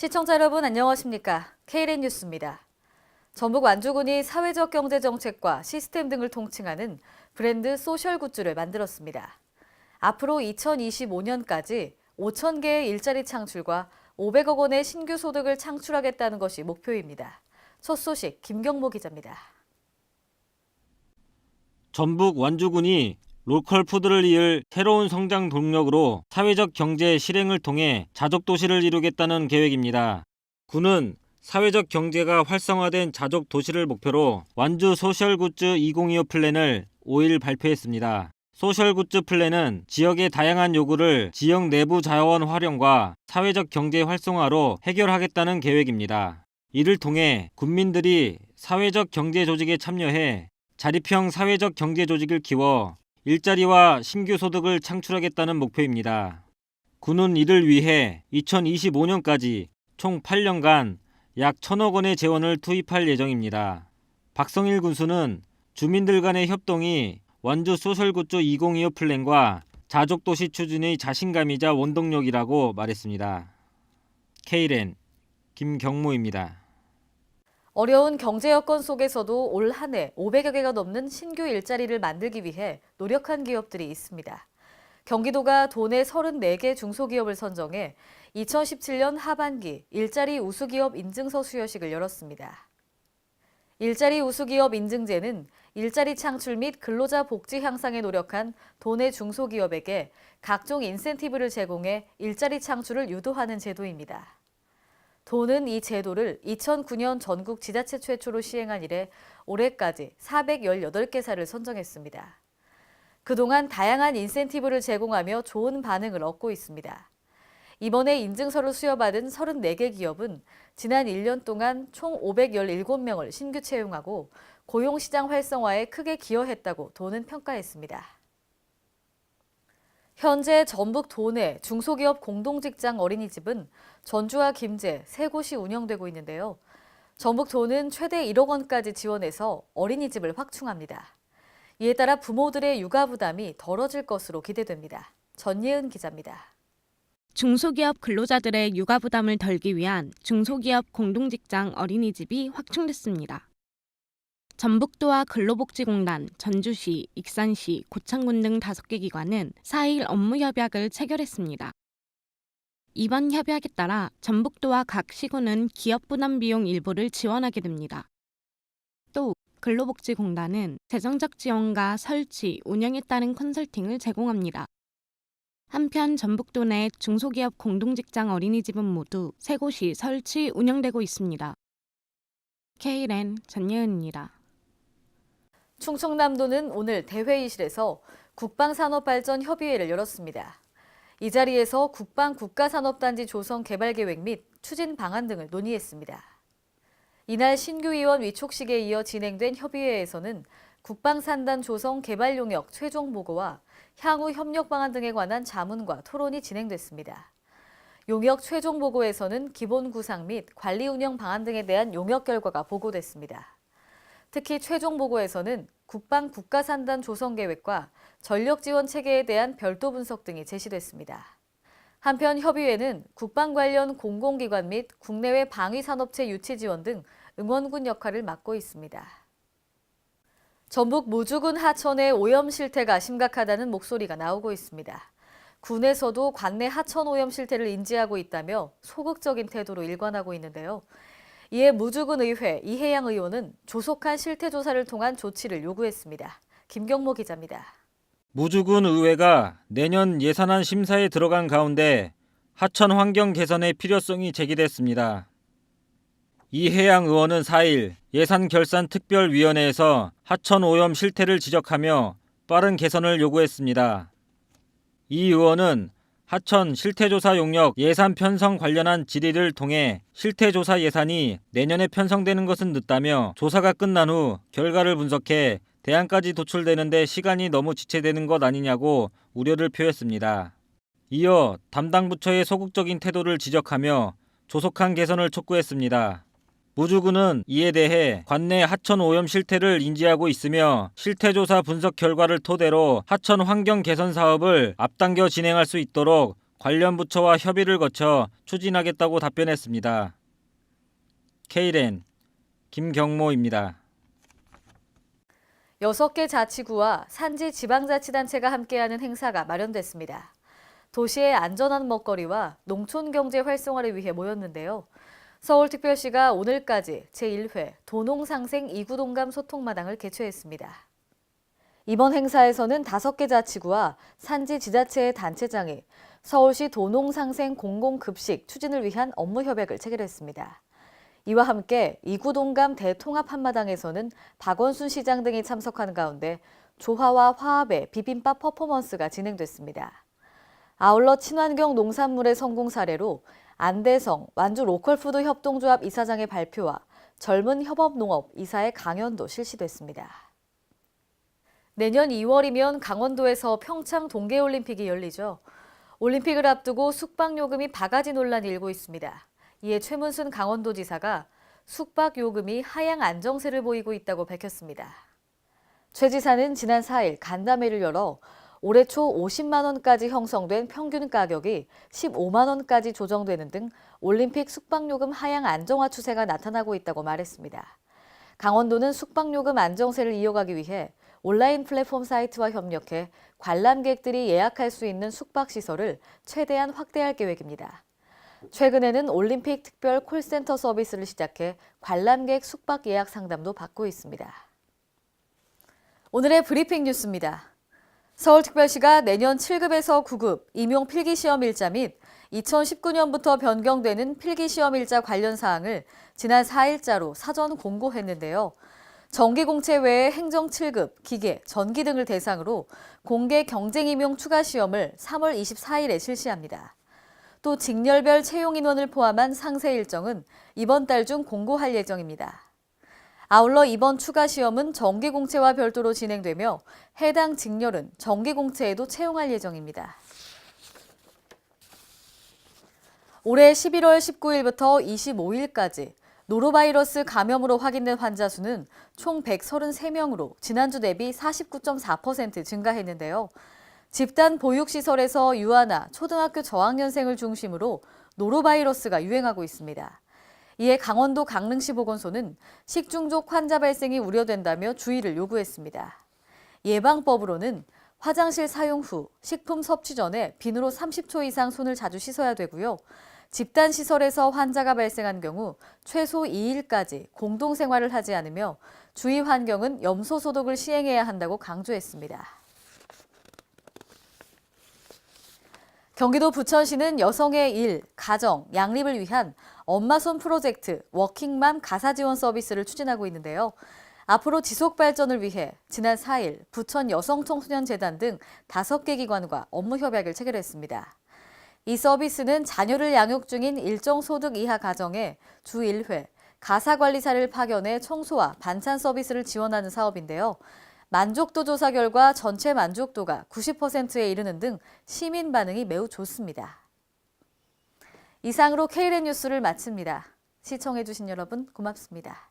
시청자 여러분 안녕하십니까? KLN 뉴스입니다. 전북 완주군이 사회적 경제 정책과 시스템 등을 통칭하는 브랜드 소셜 굿즈를 만들었습니다. 앞으로 2025년까지 5천 개의 일자리 창출과 500억 원의 신규 소득을 창출하겠다는 것이 목표입니다. 첫 소식 김경모 기자입니다. 전북 완주군이 로컬 푸드를 이을 새로운 성장 동력으로 사회적 경제 실행을 통해 자족도시를 이루겠다는 계획입니다. 군은 사회적 경제가 활성화된 자족도시를 목표로 완주 소셜굿즈 2025 플랜을 5일 발표했습니다. 소셜굿즈 플랜은 지역의 다양한 요구를 지역 내부 자원 활용과 사회적 경제 활성화로 해결하겠다는 계획입니다. 이를 통해 군민들이 사회적 경제 조직에 참여해 자립형 사회적 경제 조직을 키워 일자리와 신규 소득을 창출하겠다는 목표입니다. 군은 이를 위해 2025년까지 총 8년간 약 1,000억 원의 재원을 투입할 예정입니다. 박성일 군수는 주민들 간의 협동이 완주 소셜굿즈 2025 플랜과 자족도시 추진의 자신감이자 원동력이라고 말했습니다. KLN 김경모입니다. 어려운 경제 여건 속에서도 올 한 해 500여 개가 넘는 신규 일자리를 만들기 위해 노력한 기업들이 있습니다. 경기도가 도내 34개 중소기업을 선정해 2017년 하반기 일자리 우수기업 인증서 수여식을 열었습니다. 일자리 우수기업 인증제는 일자리 창출 및 근로자 복지 향상에 노력한 도내 중소기업에게 각종 인센티브를 제공해 일자리 창출을 유도하는 제도입니다. 도는 이 제도를 2009년 전국 지자체 최초로 시행한 이래 올해까지 418개사를 선정했습니다. 그동안 다양한 인센티브를 제공하며 좋은 반응을 얻고 있습니다. 이번에 인증서를 수여받은 34개 기업은 지난 1년 동안 총 517명을 신규 채용하고 고용시장 활성화에 크게 기여했다고 도는 평가했습니다. 현재 전북 도내 중소기업 공동직장 어린이집은 전주와 김제 세 곳이 운영되고 있는데요. 전북 도는 최대 1억 원까지 지원해서 어린이집을 확충합니다. 이에 따라 부모들의 육아 부담이 덜어질 것으로 기대됩니다. 전예은 기자입니다. 중소기업 근로자들의 육아 부담을 덜기 위한 중소기업 공동직장 어린이집이 확충됐습니다. 전북도와 근로복지공단, 전주시, 익산시, 고창군 등 5개 기관은 4일 업무협약을 체결했습니다. 이번 협약에 따라 전북도와 각 시군은 기업 부담 비용 일부를 지원하게 됩니다. 또 근로복지공단은 재정적 지원과 설치, 운영에 따른 컨설팅을 제공합니다. 한편 전북도 내 중소기업 공동직장 어린이집은 모두 3곳이 설치, 운영되고 있습니다. KLN 전예은입니다. 충청남도는 오늘 대회의실에서 국방산업발전협의회를 열었습니다. 이 자리에서 국방 국가산업단지 조성 개발 계획 및 추진 방안 등을 논의했습니다. 이날 신규위원 위촉식에 이어 진행된 협의회에서는 국방산단 조성 개발 용역 최종 보고와 향후 협력 방안 등에 관한 자문과 토론이 진행됐습니다. 용역 최종 보고에서는 기본 구상 및 관리 운영 방안 등에 대한 용역 결과가 보고됐습니다. 특히 최종 보고에서는 국방 국가산단 조성 계획과 전력 지원 체계에 대한 별도 분석 등이 제시됐습니다. 한편 협의회는 국방 관련 공공기관 및 국내외 방위산업체 유치 지원 등 응원군 역할을 맡고 있습니다. 전북 무주군 하천의 오염 실태가 심각하다는 목소리가 나오고 있습니다. 군에서도 관내 하천 오염 실태를 인지하고 있다며 소극적인 태도로 일관하고 있는데요. 이에 무주군 의회 이해양 의원은 조속한 실태 조사를 통한 조치를 요구했습니다. 김경모 기자입니다. 무주군 의회가 내년 예산안 심사에 들어간 가운데 하천 환경 개선의 필요성이 제기됐습니다. 이해양 의원은 4일 예산결산특별위원회에서 하천 오염 실태를 지적하며 빠른 개선을 요구했습니다. 이 의원은 하천 실태조사 용역 예산 편성 관련한 질의를 통해 실태조사 예산이 내년에 편성되는 것은 늦다며 조사가 끝난 후 결과를 분석해 대안까지 도출되는데 시간이 너무 지체되는 것 아니냐고 우려를 표했습니다. 이어 담당 부처의 소극적인 태도를 지적하며 조속한 개선을 촉구했습니다. 무주군은 이에 대해 관내 하천 오염 실태를 인지하고 있으며 실태조사 분석 결과를 토대로 하천 환경 개선 사업을 앞당겨 진행할 수 있도록 관련 부처와 협의를 거쳐 추진하겠다고 답변했습니다. K랜 김경모입니다. 6개 자치구와 산지 지방자치단체가 함께하는 행사가 마련됐습니다. 도시의 안전한 먹거리와 농촌 경제 활성화를 위해 모였는데요. 서울특별시가 오늘까지 제1회 도농상생 이구동감 소통마당을 개최했습니다. 이번 행사에서는 5개 자치구와 산지 지자체의 단체장이 서울시 도농상생 공공급식 추진을 위한 업무 협약을 체결했습니다. 이와 함께 이구동감 대통합 한마당에서는 박원순 시장 등이 참석한 가운데 조화와 화합의 비빔밥 퍼포먼스가 진행됐습니다. 아울러 친환경 농산물의 성공 사례로 안대성 완주 로컬푸드 협동조합 이사장의 발표와 젊은 협업농업 이사의 강연도 실시됐습니다. 내년 2월이면 강원도에서 평창 동계올림픽이 열리죠. 올림픽을 앞두고 숙박요금이 바가지 논란이 일고 있습니다. 이에 최문순 강원도지사가 숙박요금이 하향 안정세를 보이고 있다고 밝혔습니다. 최 지사는 지난 4일 간담회를 열어 올해 초 50만 원까지 형성된 평균 가격이 15만 원까지 조정되는 등 올림픽 숙박요금 하향 안정화 추세가 나타나고 있다고 말했습니다. 강원도는 숙박요금 안정세를 이어가기 위해 온라인 플랫폼 사이트와 협력해 관람객들이 예약할 수 있는 숙박시설을 최대한 확대할 계획입니다. 최근에는 올림픽 특별 콜센터 서비스를 시작해 관람객 숙박 예약 상담도 받고 있습니다. 오늘의 브리핑 뉴스입니다. 서울특별시가 내년 7급에서 9급 임용 필기시험 일자 및 2019년부터 변경되는 필기시험 일자 관련 사항을 지난 4일자로 사전 공고했는데요. 전기공채 외에 행정 7급, 기계, 전기 등을 대상으로 공개 경쟁임용 추가 시험을 3월 24일에 실시합니다. 또 직렬별 채용 인원을 포함한 상세 일정은 이번 달 중 공고할 예정입니다. 아울러 이번 추가 시험은 정기공채와 별도로 진행되며 해당 직렬은 정기공채에도 채용할 예정입니다. 올해 11월 19일부터 25일까지 노로바이러스 감염으로 확인된 환자 수는 총 133명으로 지난주 대비 49.4% 증가했는데요. 집단 보육시설에서 유아나 초등학교 저학년생을 중심으로 노로바이러스가 유행하고 있습니다. 이에 강원도 강릉시 보건소는 식중독 환자 발생이 우려된다며 주의를 요구했습니다. 예방법으로는 화장실 사용 후 식품 섭취 전에 비누로 30초 이상 손을 자주 씻어야 되고요. 집단시설에서 환자가 발생한 경우 최소 2일까지 공동생활을 하지 않으며 주위 환경은 염소 소독을 시행해야 한다고 강조했습니다. 경기도 부천시는 여성의 일, 가정, 양립을 위한 엄마손 프로젝트 워킹맘 가사지원 서비스를 추진하고 있는데요. 앞으로 지속 발전을 위해 지난 4일 부천 여성청소년재단 등 5개 기관과 업무 협약을 체결했습니다. 이 서비스는 자녀를 양육 중인 일정 소득 이하 가정에 주 1회 가사관리사를 파견해 청소와 반찬 서비스를 지원하는 사업인데요. 만족도 조사 결과 전체 만족도가 90%에 이르는 등 시민 반응이 매우 좋습니다. 이상으로 K랜 뉴스를 마칩니다. 시청해주신 여러분 고맙습니다.